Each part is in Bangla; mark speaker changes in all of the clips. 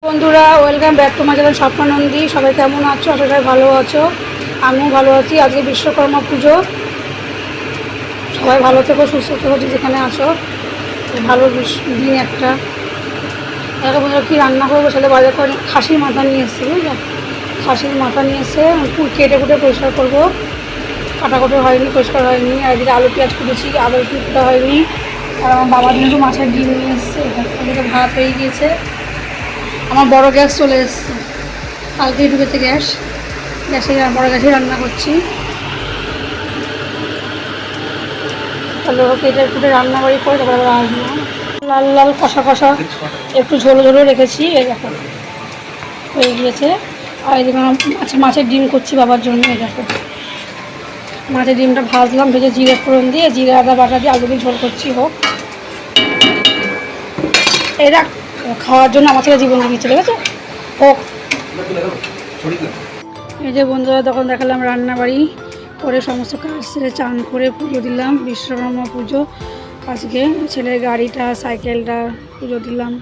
Speaker 1: বন্ধুরা welcome back to my channel Swapnanandi. সবাই কেমন আছো? আশা করি ভালো আছো, আমিও ভালো আছি। আজকে বিশ্বকর্মা পুজো, সবাই ভালো থেকো, সুস্থ থেকো, যেখানে আছো। ভালো দিন একটা। বন্ধুরা কী রান্না করবো সেটা বাজার করে খাসির মাথা নিয়ে এসেছি, বুঝলো? খাসির মাথা নিয়ে এসে কেটে কুটে পরিষ্কার করবো। কাটাকুটো হয়নি, পরিষ্কার হয়নি। আর এদিকে আলু পেঁয়াজ কুটেছি, আদা রসুন কুটা হয়নি। আর আমার বাবার জন্য মাছের ডিম নিয়ে এসছে। এদিকে ভাত হয়ে গিয়েছে। আমার বড় গ্যাস চলে এসছে, কালকেই ঢুকেছে গ্যাসে বড় গ্যাসে রান্না করছি। তাহলে কেটে কুটে রান্নাবাড়ি করে তারপরে আসবো। লাল লাল কষা কষা একটু ঝোলো ঝোলো রেখেছি, এই দেখো হয়ে গিয়েছে। আর এদিকে মাছের ডিম করছি বাবার জন্য। এই দেখো মাছের ডিমটা ভাজলাম, ভেজে জিরে ফোড়ন দিয়ে, জিরে আদা বাটা দিয়ে আলু দিয়ে ঝোল করছি। হোক, এরা খাওয়ার জন্য আমার ছেলে জীবন দিচ্ছে, ঠিক আছে? হোক। এই যে বন্ধুরা, তখন দেখালাম রান্নাবাড়ি করে সমস্ত কাজ সেরে চান করে পুজো দিলাম। বিশ্বকর্মা পুজো আজকে। ছেলের গাড়িটা, সাইকেলটা পুজো দিলাম।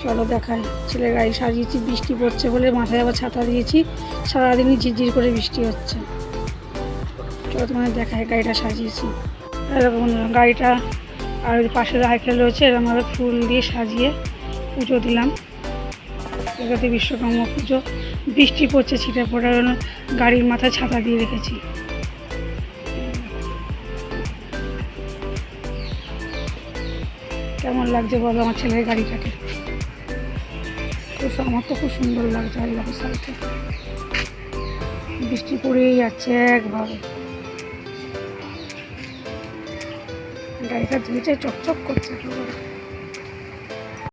Speaker 1: চলো দেখাই। ছেলের গাড়ি সাজিয়েছি, বৃষ্টি পড়ছে বলে মাথায় আবার ছাতা দিয়েছি। সারাদিনই ঝিরঝির করে বৃষ্টি হচ্ছে। চলো তোমাদের দেখাই গাড়িটা সাজিয়েছি। এরকম গাড়িটা আর পাশে সাইকেল রয়েছে, এরকমভাবে ফুল দিয়ে সাজিয়ে পুজো দিলাম। এটাতে বিশ্বকর্মা পুজো। বৃষ্টি পড়ছে, ছিটে পড়ার জন্য গাড়ির মাথায় ছাতা দিয়ে রেখেছি। কেমন লাগছে বলো আমার ছেলের গাড়িটাকে? আমার তো খুব সুন্দর লাগছে। আল্লাহর সাথে বৃষ্টি পড়েই যাচ্ছে একভাবে। গাড়িটা ধুয়েছে, চকচক করছে একেবারে।